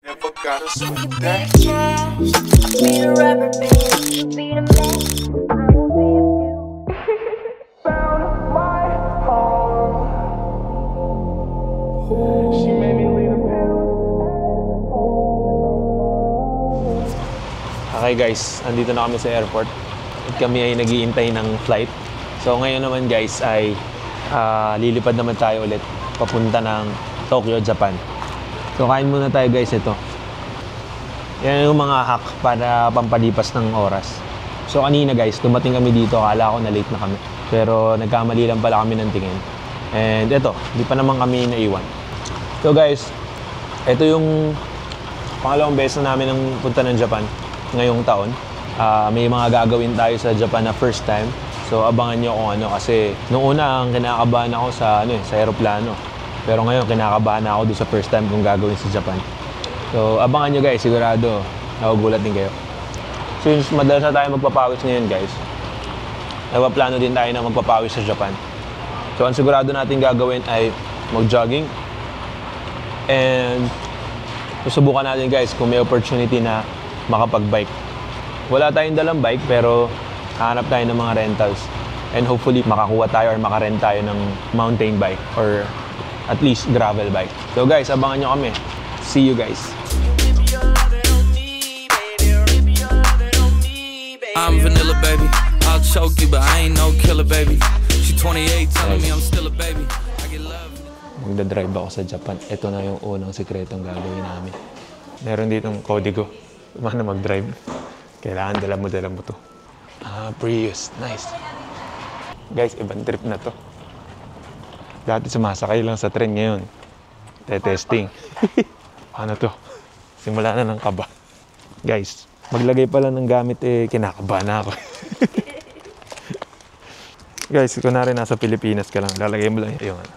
Okay guys, andito na kami sa airport at kami ay nag-iintay ng flight. So ngayon naman guys ay lilipad naman tayo ulit papunta ng Tokyo, Japan. So kain muna tayo guys ito. Yan yung mga hack para pampalipas ng oras. So kanina guys, dumating kami dito, akala ko na late na kami. Pero nagkamali lang pala kami ng tingin. And ito, di pa naman kami naiwan. So guys, ito yung pangalawang beses na namin ang punta ng Japan ngayong taon. May mga gagawin tayo sa Japan na first time. So abangan nyo kung ano kasi nung una ang kinakabahan ako sa sa eroplano. Pero ngayon kinakabahan ako doon sa first time kong gagawin sa Japan. So abangan nyo guys, sigurado nagugulat din kayo. Since madalas na tayo magpapawis ngayon guys, nagpaplano din tayo na magpapawis sa Japan. So ang sigurado natin gagawin ay mag-jogging. And susubukan natin guys kung may opportunity na makapag-bike. Wala tayong dalang bike pero hanap tayo ng mga rentals. And hopefully makakuha tayo or makarent tayo ng mountain bike or at least gravel bike. So guys, abangan nyo kami. See you guys. I'm vanilla baby. I'll choke you but I ain't no killer baby. She 28 telling me I'm still a baby. I get love. Magdadrive ako sa Japan. Ito na yung unang sikretong gagawin namin. Meron ditong kodigo. Mana mag-drive. Kailangan dala mo to. Prius. Nice. Guys, ibang trip na to. Dati sumasakay lang sa tren, ngayon testing. Ano to? Simula na ng kaba. Guys, maglagay pala ng gamit kinakabahan na ako. Guys, kunwari nasa Pilipinas ka lang, lalagay mo lang yung ano.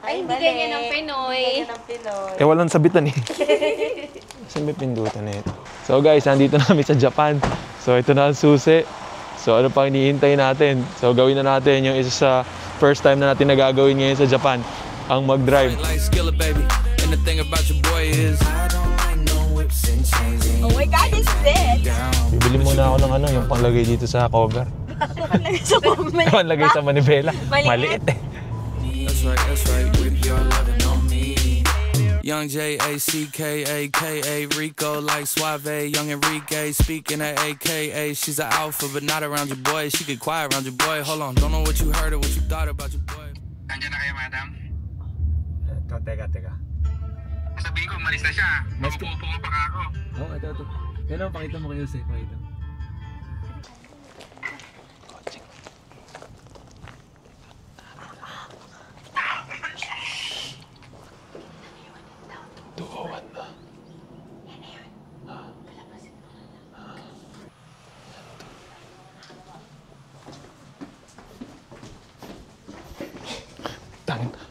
Ay, hindi ganyan ng Pinoy. Walang sabitan eh. Saan may pindutan na ito? So guys, nandito namin sa Japan. So ito na ang susi. So ano pang hinihintay natin? So gawin na natin yung isa sa first time na natin nagagawin ngayon sa Japan, ang mag-drive. Oh my God, this is it! Bibili muna ako ng yung panglagay dito sa cover. Panglagay sa manibela. Maliit eh. That's right, with your loving on me. Young J-A-C-K-A-K-A, Rico like Suave, young Enrique, speaking at AKA. She's an alpha, but not around your boy. She get quiet around your boy. Hold on, don't know what you heard or what you thought about your boy. Andiyan na kayo, madam? Teka. Sabihin ko, malis na siya. Mapupo ko pa ako. Oo, ito. Yan ang pakita mo kayo, pakita mo.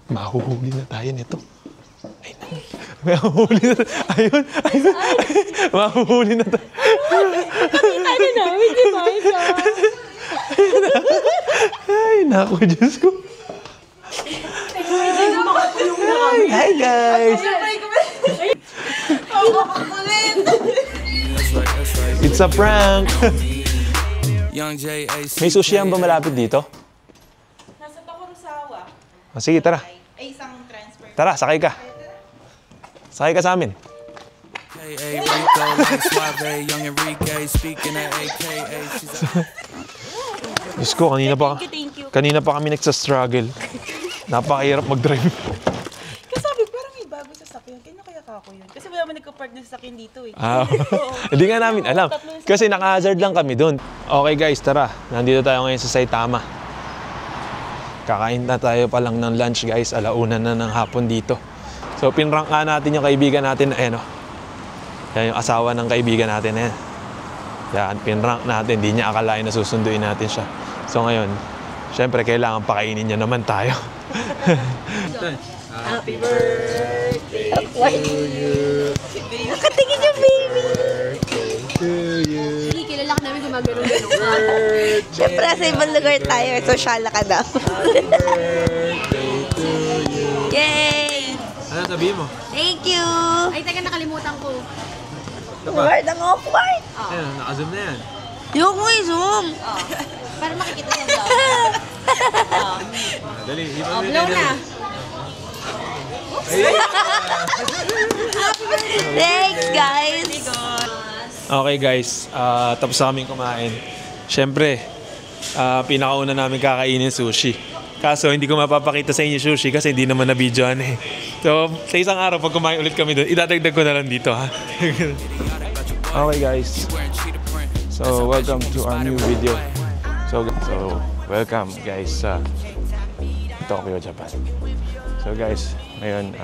Mahuhuli na tayo nito. Mahuhuli na tayo. Ayun. Mahuhuli na tayo. Pakita na namin, di ba? Ay, naku, Diyos ko. Hi, guys. It's a prank. May sushi ba malapit dito? Nasa Tokurusawa. Sige, tara. Ay, isang transfer. Tara, sakay ka. Sakay ka sa amin. Diyos ko, kanina pa kami nagsa-struggle. Napakahirap mag-drive. Kasi sabi, parang may bago sa sakyan. Kaya kaya kako yun? Kasi wala naman nagka-park na sa sakyan dito eh. Hindi nga namin alam. Kasi naka-hazard lang kami dun. Okay guys, tara. Nandito tayo ngayon sa Saitama. Kakain na tayo pa lang ng lunch guys. 1:00 na ng hapon dito. So pinrank nga natin yung kaibigan natin na yan yung asawa ng kaibigan natin na yan. Yan, pinrank natin. Hindi niya akalain na susunduin natin siya. So ngayon, syempre kailangan pakainin niya naman tayo. Happy birthday to you. Nakatingin yung baby. To you. Hindi, kilala ka namin gumagano-gano ka. Siyempre, sa ibang lugar tayo. Sosyal ka daw. Happy birthday to you. Yay! Ano sabihin mo? Thank you! Ay, teka, nakalimutan ko. White ang off-white. Ayun, naka-zoom na yan. Yung mo i-zoom. Para makikita yung vlog. Dali, Oh, blow na. Thanks, guys. Okay guys, tapos na kaming kumain. Siyempre, pinakauna namin kakainin sushi. Kaso hindi ko mapapakita sa inyo sushi kasi hindi naman na-videoan eh. So, sa isang araw pag kumain ulit kami doon, idadagdag ko na lang dito ha. Okay guys, so welcome to our new video. So welcome guys sa Tokyo, Japan. So guys, ngayon,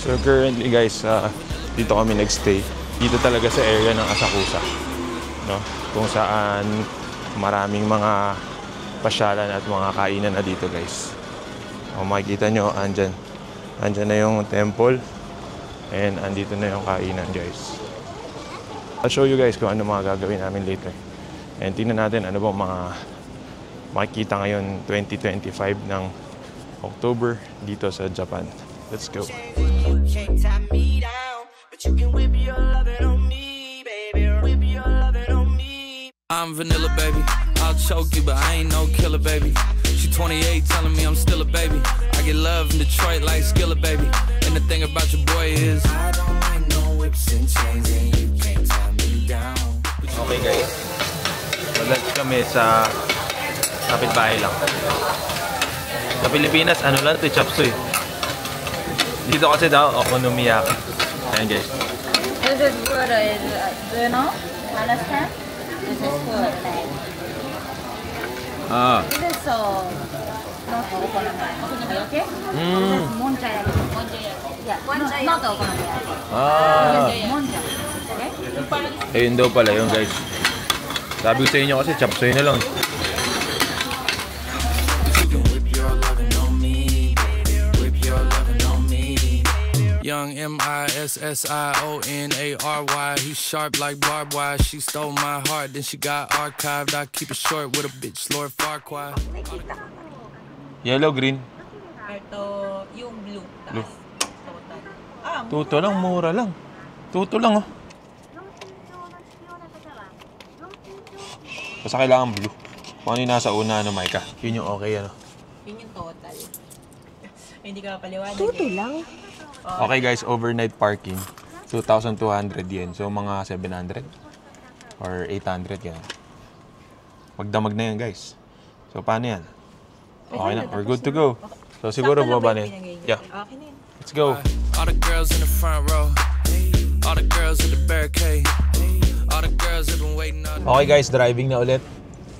so currently guys, dito kami nagstay. Dito talaga sa area ng Asakusa, no? Kung saan maraming mga pasyalan at mga kainan na dito guys. Kung makikita nyo, andyan na yung temple and andito na yung kainan guys. I'll show you guys kung ano mga gagawin namin later. And tingnan natin ano bang mga makikita ngayon 2025 ng October dito sa Japan. Let's go. I'm vanilla, baby. I'll choke you, but I ain't no killer, baby. She 28, telling me I'm still a baby. I get love in Detroit like Skillet, baby. And the thing about your boy is I don't like no whips and chains, and you can't tie me down. Okay guys, wala kami sa kapitbahay lang. Sa Pilipinas, ano lang ito, chop suey. Dito kasi daw, okonomiyaki. Ayan guys. This is food. Do you know? Understand? This is food. This is not okonomiyaki. Okay? This is monjayaki. Yeah, not okonomiyaki. Monja. Okay? Ayun daw pala yun guys. Sabi ko sa inyo kasi chop suey na lang. Young MISSIONARY, he's sharp like barbed wire. She stole my heart, then she got archived. I keep it short with a bitch, Lord Farquaad. Yellow, green. Ito, yung blue. Blue. Total. Tuto lang, mura lang. Tuto lang oh. Basta kailangan blue. Kung ano yung nasa una, ano, Maika. Yun yung okay, ano. Yun yung total. Hindi ka paliwanag. Tuto lang. Okay guys, overnight parking. 2,200 yen. So mga 700 or 800 yan. Magdamag na yan guys. So paano yan? Okay na, we're good to go. So siguro baba na yan. Yeah. Okay na yun. Let's go. All the girls in the front row, all the girls at the barricade, all the girls have been waiting on. Okay guys, driving na ulit.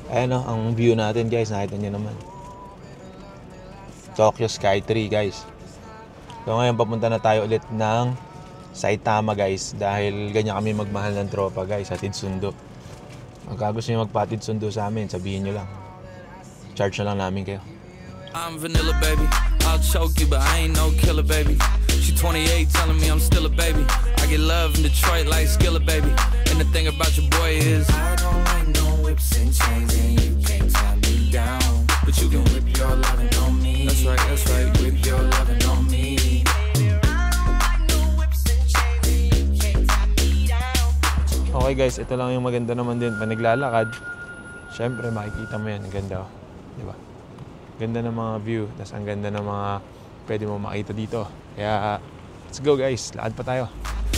Ayan o, ang view natin guys, nakita nyo naman. Tokyo Sky Tree guys. So ngayon papunta na tayo ulit ng Saitama guys. Dahil ganyan kami magmahal ng tropa guys, hatid sundo. Pagka gusto nyo magpatid sundo sa amin, sabihin nyo lang. Charge na lang namin kayo. I'm vanilla, baby. I'll choke you, but I ain't no killer, baby. She 28, telling me I'm still a baby. I get love in Detroit like Skillet, baby. And the thing about your boy is I don't like no whips and chains, and you can't tie me down. But you can whip your lovin' on me. That's right, whip your lovin' on me. Okay guys, ito lang yung maganda naman din. Pag naglalakad, syempre makikita mo yan. Ang ganda oh. Diba? Ganda ng mga view. Tapos ang ganda ng mga pwede mo makita dito. Kaya, let's go guys. Lakad pa tayo.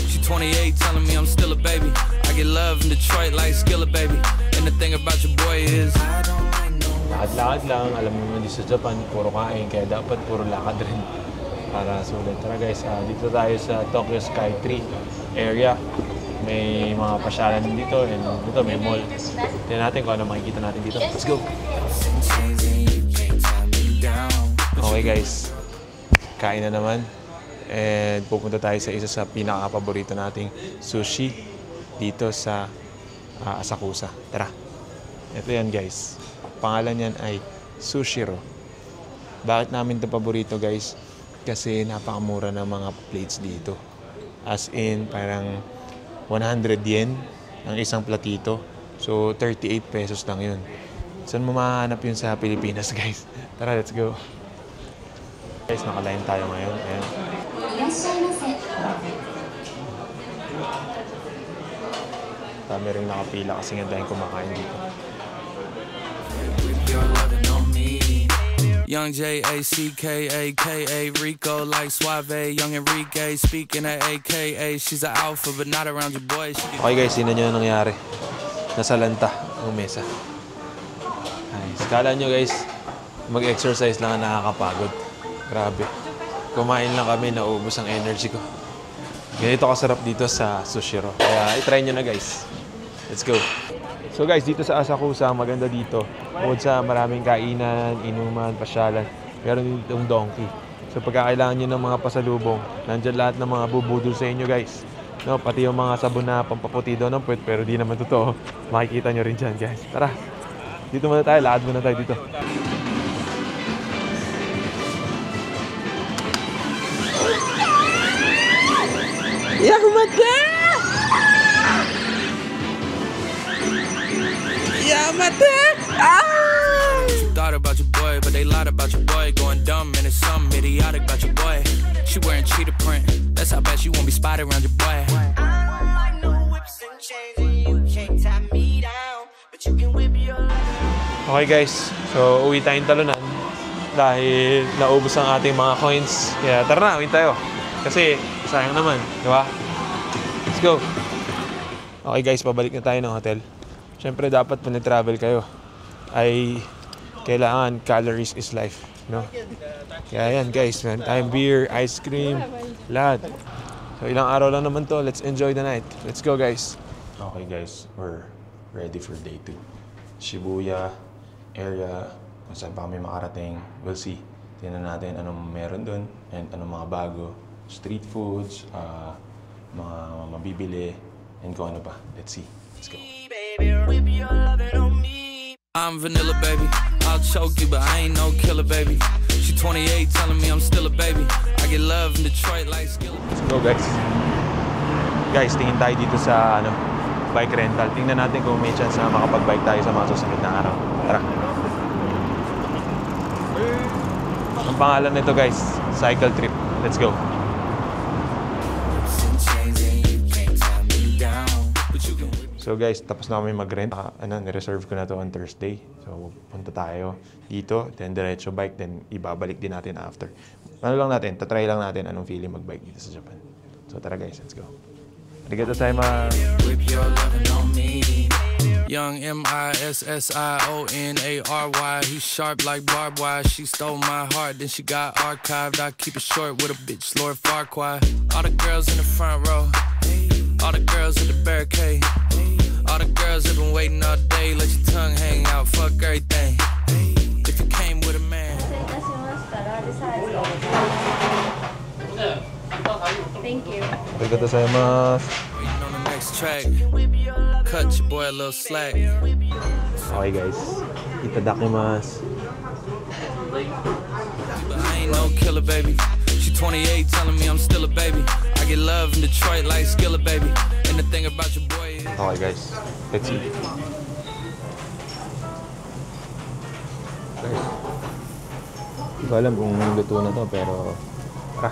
She 28, telling me I'm still a baby. I get love in Detroit like Skillet, baby. And the thing about your boy is I don't like no. Lakad-lakad lang. Alam mo naman dito sa Japan, puro kain. Kaya dapat puro lakad rin. Para sulit. Tara guys, dito tayo sa Tokyo Sky Tree area. May mga pasyalan dito and dito may mall. Tignan natin kung ano makikita natin dito. Let's go! Okay guys, kain na naman. And pupunta tayo sa isa sa pinaka-paborito nating sushi dito sa Asakusa. Tara! Ito yan guys. Pangalan yan ay Sushiro. Bakit namin ito paborito guys? Kasi napakamura ng mga plates dito. As in, parang 100 yen ang isang platito. So, 38 pesos lang yun. Saan mo mahanap yun sa Pilipinas, guys? Tara, let's go. Guys, naka-line tayo ngayon. Ayan. Dami rin nakapila kasi nga tayong kumakain dito. With your loving on me. Young J-A-C-K-A-K-A Rico like Suave. Young Enrique speaking at AKA. She's an alpha but not around your boy. Okay guys, sino nyo nangyari? Nasa lanta ng mesa. Ay, skala nyo guys, mag-exercise lang ang nakakapagod. Grabe. Kumain lang kami, naubos ang energy ko. Ganito kasarap dito sa Sushiro. Kaya itry nyo na guys. Let's go. So guys, dito sa Asakusa, maganda dito. Bukod sa maraming kainan, inuman, pasyalan, meron din ditong donkey. So pagkakailangan nyo ng mga pasalubong, nandyan lahat ng mga bubudol sa inyo guys. No, pati yung mga sabon na pampaputi daw ng puwet, pero di naman totoo. Makikita nyo rin dyan guys. Tara, dito muna tayo, lakad muna tayo dito. Yamate! Yamate! Ah! You thought about your boy, but they lied about your boy. Going dumb and it's something idiotic about your boy. She wearing cheetah print. That's how bad she won't be spotted around your boy. Okay guys, so uwi tayong talunan dahil naubos ang ating mga coins. Kaya tara na, uwi tayo. Kasi sayang naman, di ba? Let's go! Okay guys, pabalik na tayo ng hotel. Siyempre dapat pag nag-travel kayo ay kailangan calories is life, no? Kaya yan guys, meron tayong beer, ice cream, lahat. So ilang araw lang naman to, let's enjoy the night. Let's go guys! Okay guys, we're ready for day 2. Shibuya area, kung saan pa kami makarating, we'll see. Tingnan natin anong meron dun and anong mga bago. Street foods, mga mabibili, and kung ano pa. Let's see. Let's go. I'm vanilla, baby. I'll choke you, but I ain't no killer, baby. She 28, telling me I'm still a baby. I get love in Detroit like Skillet. Let's go, guys. Guys, tingin tayo dito sa bike rental. Tingnan natin kung may chance na makapag-bike tayo sa mga susunod na araw. Tara. Ang pangalan nito, guys, Cycle Trip. Let's go. So guys, tapos na kami mag-rent. Nireserve ko na to on Thursday. So punta tayo dito, then diretso bike, then ibabalik din natin after. Ano lang natin, tatry lang natin anong feeling mag-bike dito sa Japan. So tara guys, let's go. Arigatou gozaimasu. With your loving on me. Young M-I-S-S-I-O-N-A-R-Y. He's sharp like barbed wire. She stole my heart, then she got archived. I keep it short with a bitch, Lord Farquaad. All the girls in the front row. All the girls at the barricade. All the girls have been waiting all day. Let your tongue hang out, fuck everything. If you came with a man. Thank you. Arigatou gozaimasu. Waiting on the next track. Cut your boy a little slack. Okay guys, itadakimasu. But I ain't no killer, baby. She 28, telling me I'm still a baby. I get love in Detroit like Skillet, baby. And the thing about your boy is... Okay guys, let's eat. Guys, hindi ko alam kung luto na to, pero tara.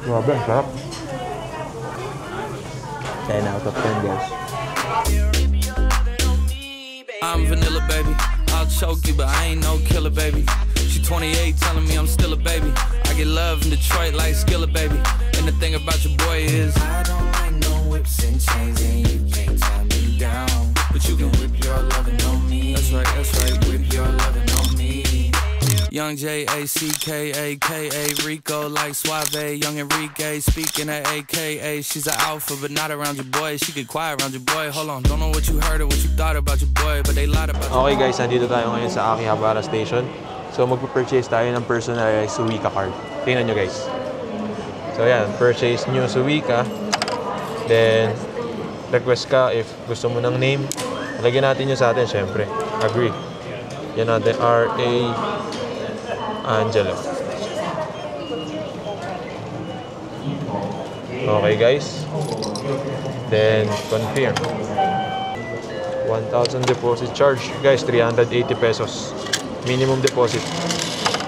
Grabe, sarap. 10 out of 10 guys. I'm vanilla, baby. I'll choke you, but I ain't no killer, baby. She 28, telling me I'm still a baby. I get love in Detroit like Skillet, baby. And the thing about your boy is I don't like no whips and chains, and you can't tie me down. But you can whip your loving on me. That's right, whip your loving on me. Young J-A-C-K-A-K-A Rico like Suave. Young Enrique speaking at AKA. She's an alpha but not around your boy. She get quiet around your boy. Hold on, don't know what you heard or what you thought about your boy, but they lied about you. Okay guys, nandito tayo ngayon sa Akihabara Station. So magpo-purchase tayo ng personalized Suica card. Tingnan nyo guys. So yan, purchase nyo Suica. Then request ka if gusto mo ng name. Lagyan natin yun sa atin syempre. Agree. Yan natin R.A. Angelo. Okay guys. Then, confirm. 1,000 deposit charge. Guys, 380 pesos. Minimum deposit.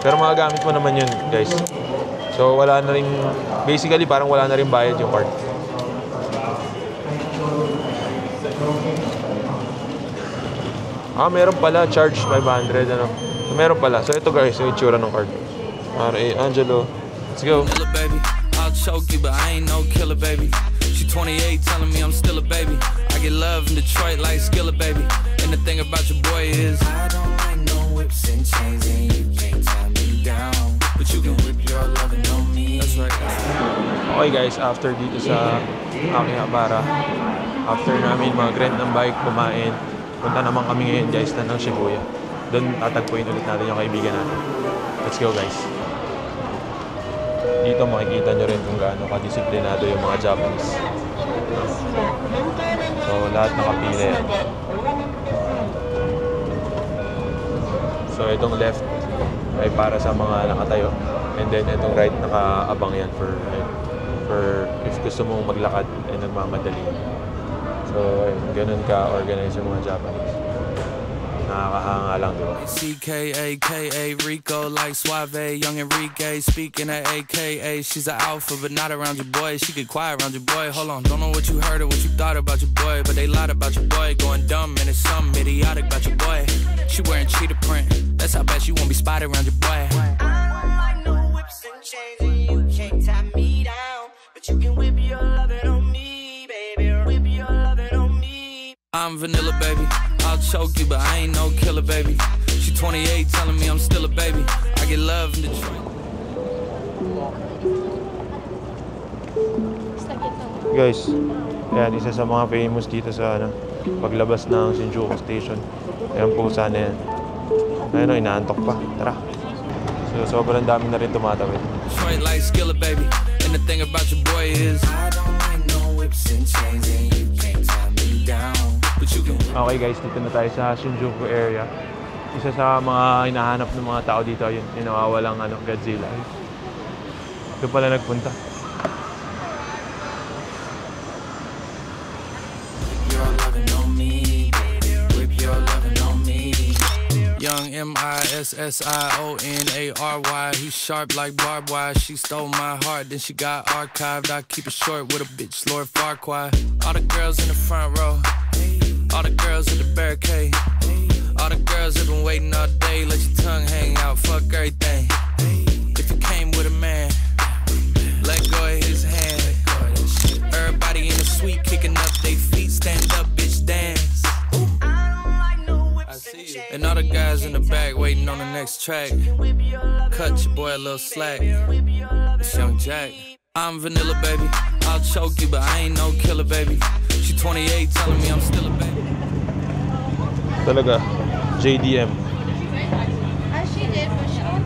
Pero magagamit mo naman yun, guys. So, wala na rin, basically, parang wala na rin bayad yung card. Meron pala, charge 500, ano. Meron pala. So, ito guys, yung itsura ng card. R.A. Angelo. Let's go. Baby, I'll choke you, but I ain't no killer, baby. She 28, telling me I'm still a baby. I get love in Detroit like Skillet, baby. And the thing about your boy is I don't like no whips and chains, and you can't tie me down. But you can whip your lovin' on me. That's right. Okay guys, after dito sa aking Abara, after namin mag-rent ng bike, kumain, punta naman kami ngayon guys na ng Shibuya. Doon tatagpuin ulit natin yung kaibigan natin. Let's go guys. Dito makikita nyo rin kung gaano kadisiplinado yung mga Japanese. So lahat nakapila yan. So itong left ay para sa mga nakatayo. And then itong right nakaabang yan for if gusto mong maglakad ay nagmamadali. So ayun, ganun ka-organize yung mga Japanese. Nakakahanga lang, diba? CKA, Rico like Suave, young Enrique, speaking at AKA. She's an alpha, but not around your boy. She get quiet around your boy. Hold on, don't know what you heard or what you thought about your boy, but they lied about your boy. Going dumb, and it's something idiotic about your boy. She wearing cheetah print. That's how bad she won't be spotted around your boy. I don't like no whips and chains, and you can't tie me down, but you can whip your lovin' on me, baby. Whip your lovin' on me. I'm vanilla, baby. I'll choke you, but I ain't no killer, baby. She 28, telling me I'm still a baby. I get love in Detroit. Guys, ayan, isa sa mga famous dito sa paglabas ng Shinjuku Station. Ayan po sana yan. Ayun o, inaantok pa. Tara. So, sobrang dami na rin tumatawid. Detroit like Skillet, baby. And the thing about your boy is I don't like no whips and chains, and you can't tie me down. Okay guys, dito na tayo sa Shinjuku area. Isa sa mga hinahanap ng mga tao dito, yun, yung nawawalang Godzilla. Doon pala nagpunta. Young MISSIONARY, he's sharp like barbed wire. She stole my heart, then she got archived. I keep it short with a bitch, Lord Farquaad. All the girls in the front row, all the girls at the barricade, all the girls have been waiting all day. Let your tongue hang out, fuck everything. If you came with a man, let go of his hand. Everybody in the suite kicking up their feet, stand up, bitch, dance. And all the guys in the back waiting on the next track. Cut your boy a little slack. It's Young Jack. I'm vanilla, baby. I'll choke you, but I ain't no killer, baby. She 28, telling me I'm still a baby. Talaga, JDM. She did, but she don't.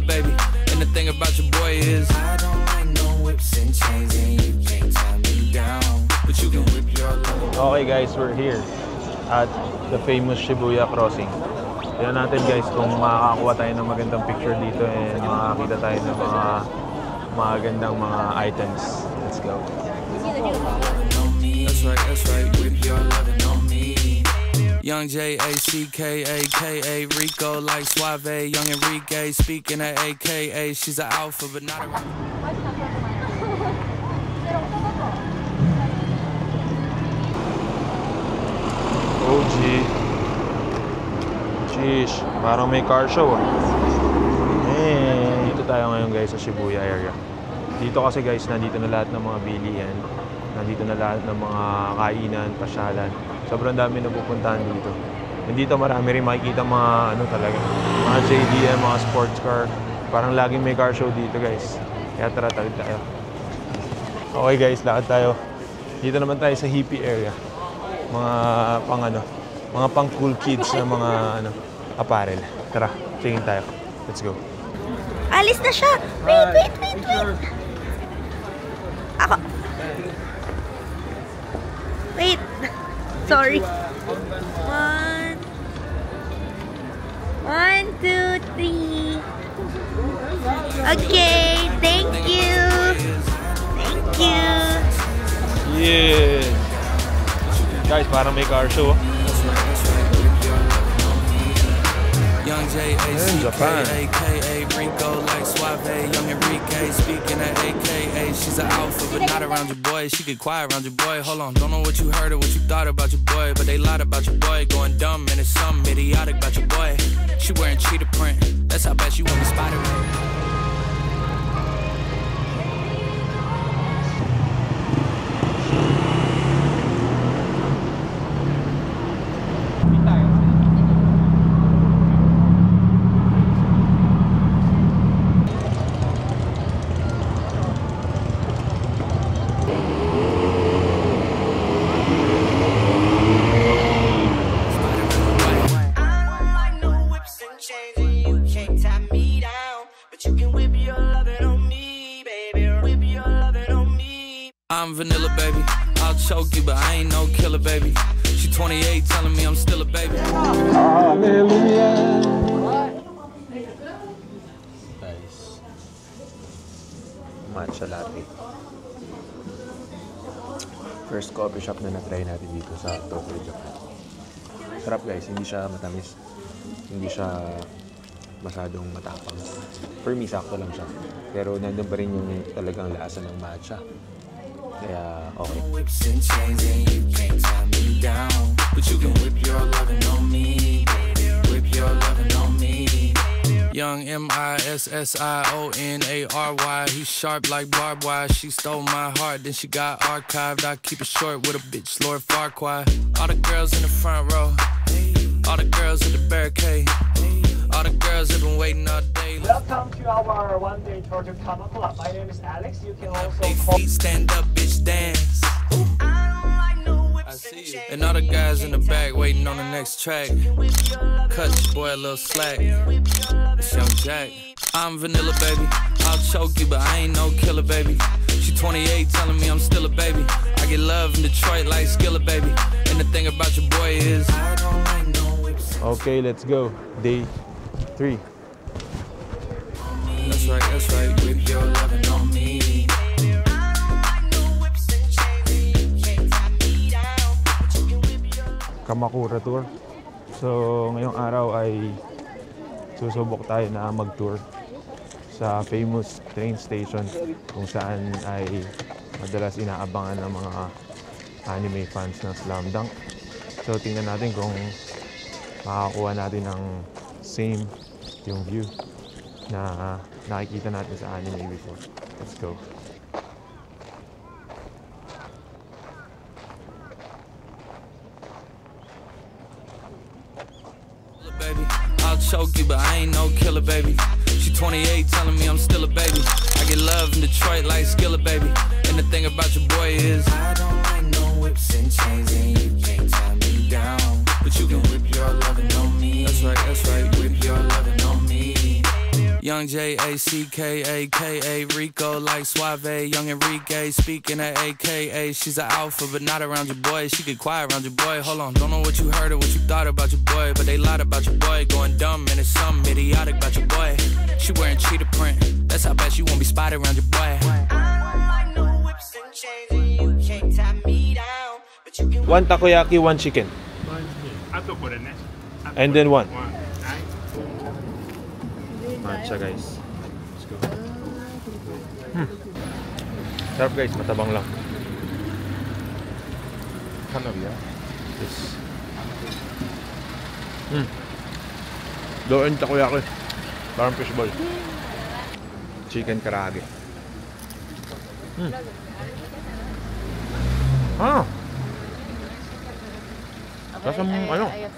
Baby, and the thing about your boy is I don't like no whips and chains, and you can't tie me down, but you can whip your love. Okay guys, we're here at the famous Shibuya Crossing. Tignan natin guys kung makakakuha tayo ng magandang picture dito and makakita tayo ng mga magandang mga items. Let's go. That's right, whip your lovin' on me. Young JACKAKA, Rico like Suave, young Enrique, speaking at AKA. She's an alpha, but not a... OG. Sheesh, parang may car show ah. Dito tayo ngayon guys sa Shibuya area. Dito kasi guys, nandito na lahat ng mga bilihan. Nandito na lahat ng mga kainan, pasyalan. Sobrang dami na pupuntahan dito. And dito marami rin makikita mga talaga, mga JDM, mga sports car. Parang laging may car show dito guys. Kaya tara, tawid tayo. Okay guys, lakad tayo. Dito naman tayo sa hippie area. Mga mga pang cool kids na mga apparel. Tara, tingin tayo. Let's go. Alis na siya. Wait. Ako. Wait. Sorry. 1, 2, 3. Okay, thank you. Yeah. Guys, parang may car show. Young J-A-C-K-A-K-A, Rico like Suave, Young Enrique, speaking at AKA. She's an alpha, but not around your boy. She get quiet around your boy. Hold on, don't know what you heard or what you thought about your boy, but they lied about your boy. Going dumb, and it's something idiotic about your boy. She wearing cheetah print, that's how bad she want me spotted. I'm vanilla, baby. I'll choke you, but I ain't no killer, baby. She 28, telling me I'm still a baby. Hallelujah. Nice. Matcha latte. First coffee shop na na-try natin dito sa Tokyo, Japan. Sarap guys, hindi siya matamis. Hindi siya masyadong matapang. For me, sakto lang siya. Pero nandun pa rin yung talagang lasa ng matcha. Kaya, okay. Whips and chains and you can't tie me down, but you can whip your lovin' on me, whip your lovin' on me. Young M-I-S-S-I-O-N-A-R-Y. He's sharp like barbed wire. She stole my heart, then she got archived. I keep it short with a bitch, Lord Farquaad. All the girls in the front row, all the girls at the barricade, all the girls have been waiting all day. Welcome to our one-day tour to Kamakura. My name is Alex. You can also Big call feet, stand up, bitch, dance. I see you. And all the guys in the back waiting on the next track. Cut your boy a little slack. It's Young Jack. I'm vanilla, baby. I'll choke you, but I ain't no killer, baby. She 28, telling me I'm still a baby. I get love in Detroit like Skillet, baby. And the thing about your boy is I don't like no whips. Okay, let's go. Day 3. That's right. Whip your lovin' on me. Kamakura tour. So, ngayong araw ay susubok tayo na mag-tour sa famous train station kung saan ay madalas inaabangan ng mga anime fans ng Slam Dunk. So, tingnan natin kung makakuha natin ng same yung view na nakikita natin sa anime before. Let's go. Baby, I'll choke you, but I ain't no killer, baby. She 28, telling me I'm still a baby. I get love in Detroit like Skillet, baby. And the thing about your boy is I don't like no whips and chains, and you can't tie me down, but you can whip your lovin' on me. That's right. Whip your lovin' on me. Young J-A-C-K-A-K-A, Rico like Suave, Young Enrique, speaking at AKA. She's an alpha, but not around your boy. She get quiet around your boy. Hold on, don't know what you heard or what you thought about your boy, but they lied about your boy. Going dumb, and it's something idiotic about your boy. She wearing cheetah print, that's how bad she won't be spotted around your boy. One takoyaki, one chicken. And then one. Matcha guys. Let's go. Sarap guys, matabang lang. Hanabia. Yes. Doon takoyaki. Parang fishball. Chicken karage.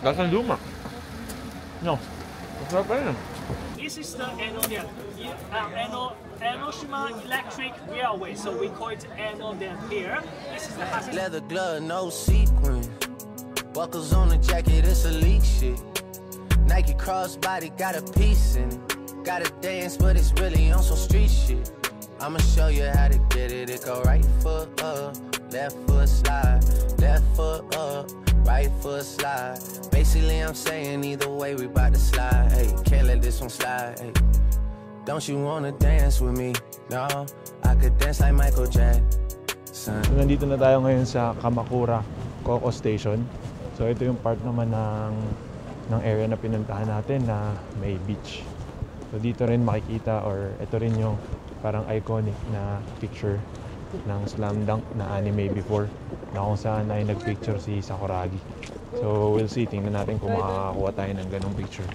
Lasang luma. No. Masarap pa rin. This is the Enoshima Electric Railway, so we call it Enoden here. This is the Leather glove, no sequin. Buckles on the jacket, it's elite shit. Nike crossbody got a piece in it. Gotta dance, but it's really on some street shit. I'ma show you how to get it. It go right foot up, left foot slide, left foot up, right foot slide. Basically, I'm saying either way we bout to slide. Hey, can't let this one slide. Hey, don't you wanna dance with me? No, I could dance like Michael Jackson. So, nandito na tayo ngayon sa Kamakura Coco Station. So ito yung part naman ng area na pinuntahan natin na may beach. So dito rin makikita, or ito rin yung parang iconic na picture ng Slam Dunk na anime before, na kung saan ay nagpicture si Sakuragi. So we'll see, tingnan natin kung makakakuha tayo ng ganong picture.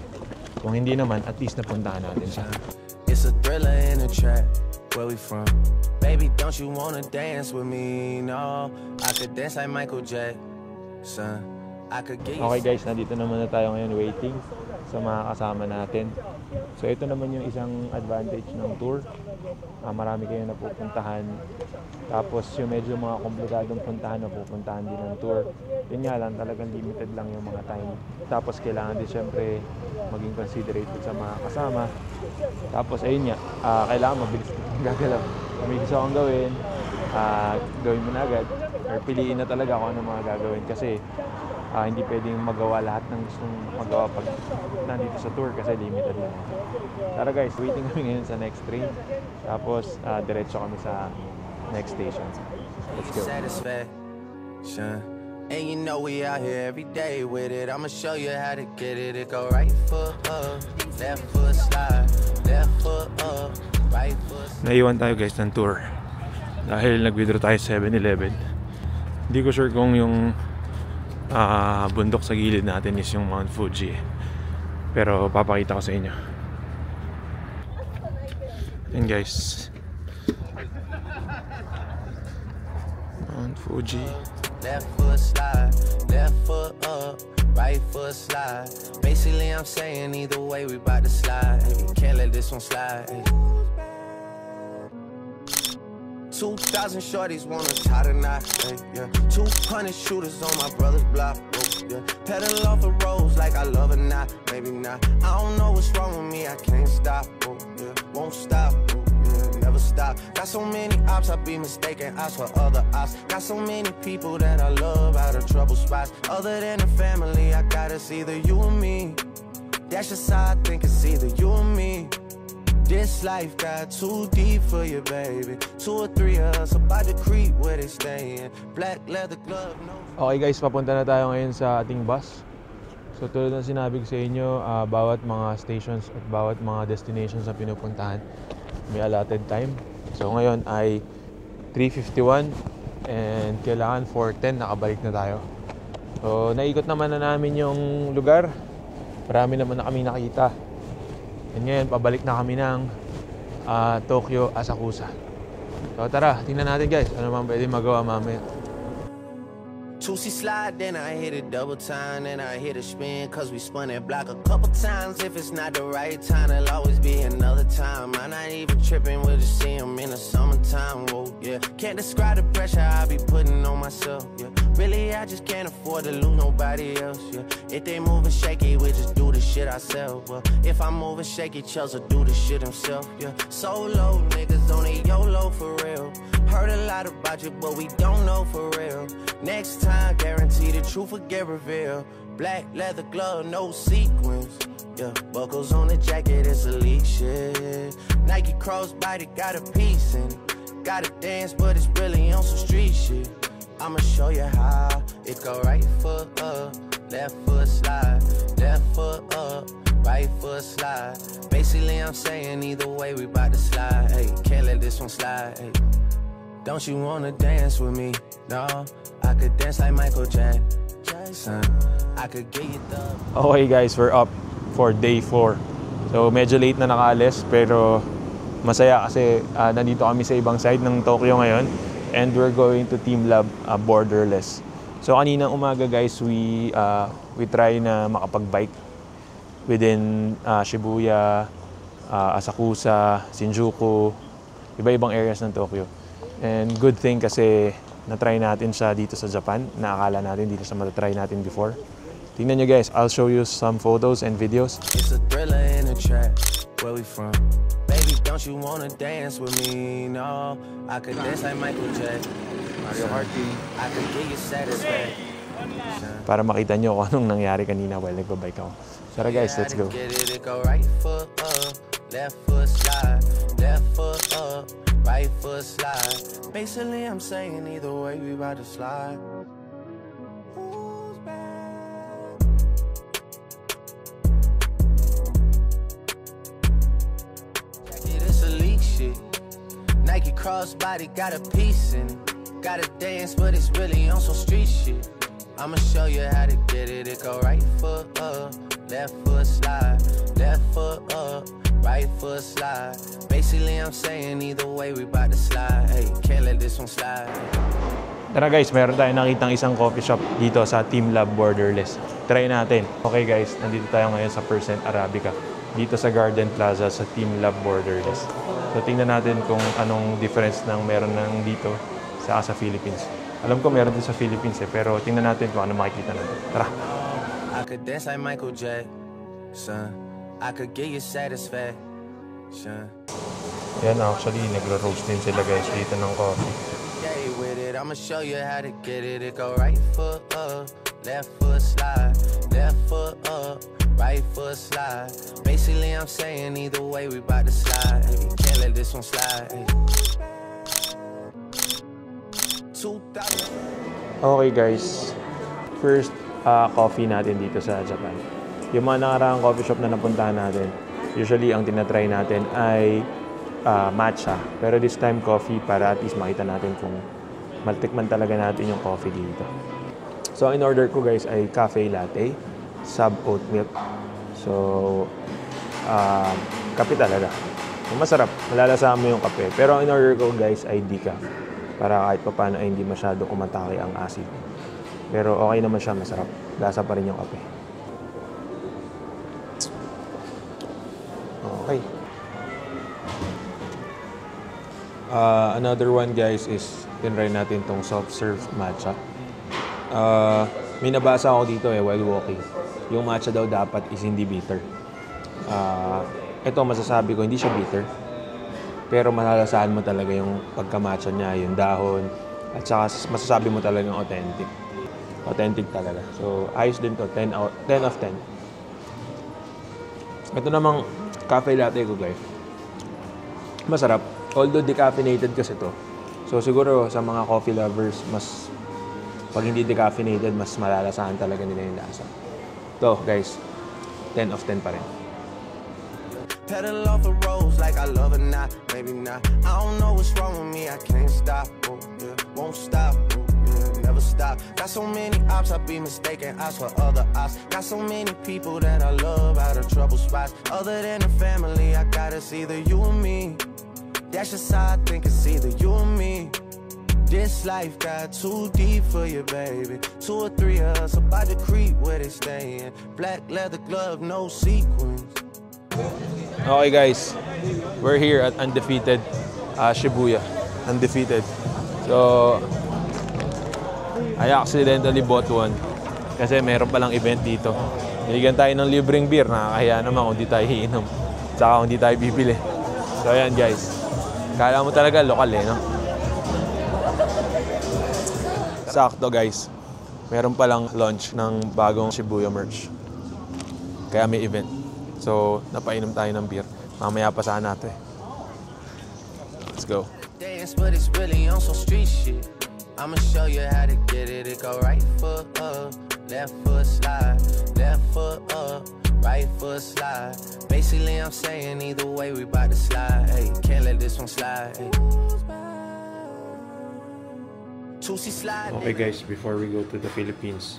Kung hindi naman, at least napuntahan natin siya. It's a thriller in a trap. Where we from? Baby, don't you wanna dance with me? No, I could dance like Michael Jackson. I could get you. Okay guys, nandito naman na tayo ngayon waiting sa mga kasama natin. So ito naman yung isang advantage ng tour. Marami kayo napupuntahan. Tapos yung medyo mga komplikadong puntahan na pupuntahan din ng tour. Yun nga lang, talagang limited lang yung mga time. Tapos kailangan din syempre maging considerate sa mga kasama. Tapos ayun nga, kailangan mabilis gagalaw. Kung may gusto kang gawin, gawin mo na agad. Or piliin na talaga kung ano mga gagawin. Kasi hindi pwedeng magawa lahat ng gustong magawa pag nandito sa tour kasi limited lang. Tara guys, waiting kami ngayon sa next train. Tapos diretso kami sa next station. Let's go. Satisfaction. And you know we out here every day with it. I'ma show you how to get it. It go right foot up, left foot slide, left foot up, right foot slide. Naiwan tayo guys ng tour dahil nag-withdraw tayo sa 7-Eleven. Hindi ko sure kung yung bundok sa gilid natin is yung Mount Fuji, pero papakita ko sa inyo. Yan guys, Mount Fuji. Left foot slide, left foot up, right foot slide. Basically, I'm saying either way we bout to slide. Hey, can't let this one slide. Hey. 2,000 shorties wanna tie the knot. Hey, yeah. 200 shooters on my brother's block. Oh, yeah. Pedal off the roads like I love it, not maybe not. I don't know what's wrong with me, I can't stop. Oh, yeah. Won't stop. Oh, never stop. Got so many ops, I be mistaken ops for other ops. Got so many people that I love out of trouble spots. Other than the family, I got it's either you or me. That's just how I think it's either you or me. This life got too deep for you, baby. 2 or 3 of us about to creep where they stayin'. Black leather glove, no. Okay guys, papunta na tayo ngayon sa ating bus. So tulad ng sinabi ko sa inyo, bawat mga stations at bawat mga destinations na pinupuntahan may allotted time. So ngayon ay 3:51 and kailangan 4:10 nakabalik na tayo. So naikot naman na namin yung lugar. Marami naman na kami nakita. And ngayon pabalik na kami ng Tokyo Asakusa. So tara, tingnan natin guys ano man pwede magawa mamaya. 2C slide, then I hit it double time, then I hit a spin, cause we spun that block a couple times. If it's not the right time, there'll always be another time. I'm not even tripping, we'll just see them in the summertime, whoa, yeah. Can't describe the pressure I be putting on myself, yeah. Really, I just can't afford to lose nobody else, yeah. If they moving shaky, we just do the shit ourselves, well. If I'm moving shaky, Chels will do the shit himself, yeah. Solo niggas on a YOLO for real. Heard a lot about you, but we don't know for real. Next time, guarantee the truth will get revealed. Black leather glove, no sequins. Yeah, buckles on the jacket, it's elite shit. Nike crossbody got a piece in it. Gotta dance, but it's really on some street shit. I'ma show you how. It go right foot up, left foot slide, left foot up, right foot slide. Basically, I'm saying either way we bout to slide. Hey, can't let this one slide. Hey. Don't you wanna dance with me? No, I could dance like Michael Jackson. I could get you the. Okay guys, we're up for day 4. So medyo late na nakaalis pero masaya kasi nandito kami sa ibang side ng Tokyo ngayon and we're going to Team Lab Borderless. So kaninang umaga guys, we try na makapag-bike within Shibuya, Asakusa, Shinjuku, iba-ibang areas ng Tokyo. And good thing kasi na-try natin siya dito sa Japan. Naakala natin dito sa matatry natin before. Tingnan nyo guys, I'll show you some photos and videos. It's a thriller in a trap. where we from? Baby, don't you wanna dance with me? No, I could dance like Michael Jackson. Mario Hardy. I could get you satisfaction. Para makita nyo kung anong nangyari kanina while nagbabike ako. Tara guys, let's go. Get it, it go right foot up, left foot slide, left foot up, right foot slide. Basically, I'm saying either way, we about to slide. It's elite shit. Nike crossbody got a piece in it. Gotta dance, but it's really on some street shit. I'ma show you how to get it. It go right foot up, left foot slide, left foot up, right foot slide. Basically, I'm saying either way, we bout to slide. Hey, can't let this one slide. Tara guys, meron tayong nakitang isang coffee shop dito sa Team Lab Borderless. Try natin. Okay guys, nandito tayo ngayon sa Percent Arabica. Dito sa Garden Plaza sa Team Lab Borderless. So tingnan natin kung anong difference ng meron ng dito sa Philippines. Alam ko meron din sa Philippines pero tingnan natin kung ano makikita natin. Tara! I could dance like Michael Jackson. I could get you satisfaction. Yan actually, nagro-roast din sila guys dito ng coffee. Stay with it, I'ma show you how to get it. It go right foot up, left foot slide, left foot up, right foot slide. Basically, I'm saying either way, we bout to slide. Hey, can't let this one slide. Hey. Okay guys, first coffee natin dito sa Japan. Yung mga nakaraang coffee shop na napuntahan natin, usually ang tinatry natin ay matcha. Pero this time coffee para at least makita natin kung matikman talaga natin yung coffee dito. So in order ko guys ay cafe latte, sub oat milk. So kape talaga. Masarap, malalasahan mo yung kape. Pero in order ko guys ay decaf. Para kahit pa paano ay hindi masyado umatake ang acid. Pero okay naman siya, masarap. Lasa pa rin yung kape. Okay. Another one guys is tinry natin tong soft-serve matcha. May nabasa ako dito while walking. Yung matcha daw dapat is hindi bitter. Ito masasabi ko, hindi siya bitter. Pero malalasahan mo talaga yung pagka-matcha niya, yung dahon. At saka masasabi mo talaga yung authentic. Authentic talaga. So, ayos din to. 10 of 10. Ito namang cafe latte ko, guys. Masarap. Although decaffeinated kasi to. So, siguro sa mga coffee lovers, mas pag hindi decaffeinated, mas malalasahan talaga nila yung lasa. To, guys. 10 of 10 pa rin. Pedal off the roads like I love it, not, maybe not. I don't know what's wrong with me, I can't stop, oh, yeah. Won't stop, oh, yeah. Never stop. Got so many ops, I be mistaken ops for other ops. Got so many people that I love out of trouble spots. Other than the family, I got it's either you or me. That's just how I think it's either you or me. This life got too deep for you, baby. 2 or 3 of us about to creep where they stayin'. Black leather glove, no sequins. Okay guys, we're here at Undefeated Shibuya. Undefeated. So, I accidentally bought one. Kasi meron palang event dito. Niligan tayo ng libreng beer. Nakakahiya naman kung di tayo iinom. Tsaka kung di tayo bibili. So ayan guys. Kala mo talaga lokal no? Sakto guys. Meron palang launch ng bagong Shibuya merch. Kaya may event. So, napainom tayo ng beer. Mamaya pa sana ito eh. Let's go. Dance, but it's really on some street shit. I'ma show you how to get it. It go right foot up, left foot slide, left foot up, right foot slide. Basically, I'm saying either way, we bout to slide. Hey, can't let this one slide. Hey. Okay guys, before we go to the Philippines,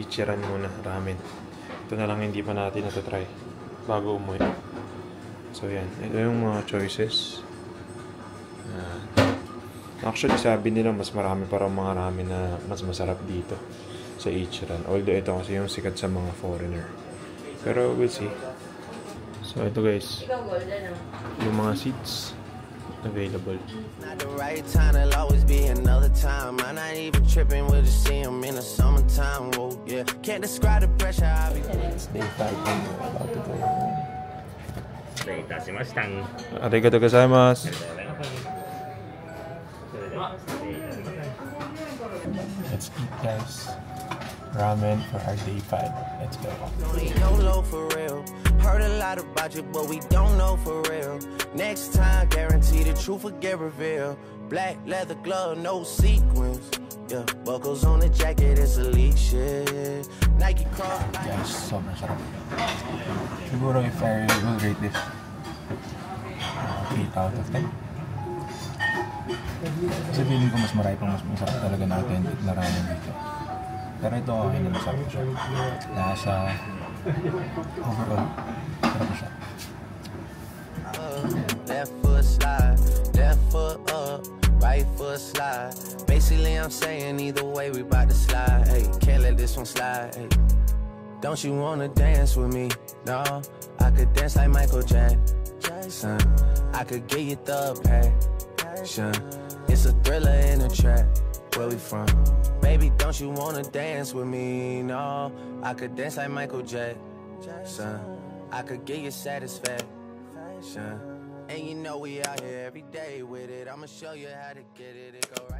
Ichiran muna, ramen. Ito na lang hindi pa natin natatry bago umuwi. So yan, ito yung mga choices. Actually sabi nila mas marami parang mga ramen na mas masarap dito sa Ichiran. Although ito kasi yung sikat sa mga foreigner. Pero we'll see. So ito guys, yung mga seats available. Not the right time, there'll always be another time. I'm not even tripping, we'll just see them in the summertime. Whoa, yeah. Can't describe the pressure I be. It's day 5 and we're about to go home. 礼いたしました。Arigatou gozaimasu. Let's eat, guys. Ramen for our day 5. Let's go. YOLO for real. Heard a lot about you, but we don't know for real. Next time, guarantee the truth will get revealed. Black leather glove, no sequins. Yeah, buckles on the jacket, it's elite shit. Nike cross. Guys, sobrang sarap. Siguro if I will rate this 8 out of 10. Kasi feeling ko mas marami pang mas masarap talaga na authentic na ramen dito. Pero ito okay na masarap siya. Lasa, overall, sarap siya. Left foot slide, left foot up, right foot slide. Basically I'm saying either way we bout to slide. Hey, can't let this one slide. Hey. Don't you wanna dance with me? No, I could dance like Michael Jackson. I could get you the passion. It's a thriller in a trap. Where we from? Baby, don't you wanna dance with me? No, I could dance like Michael Jackson. I could get you satisfaction. And you know we out here every day with it. I'ma show you how to get it. It go right.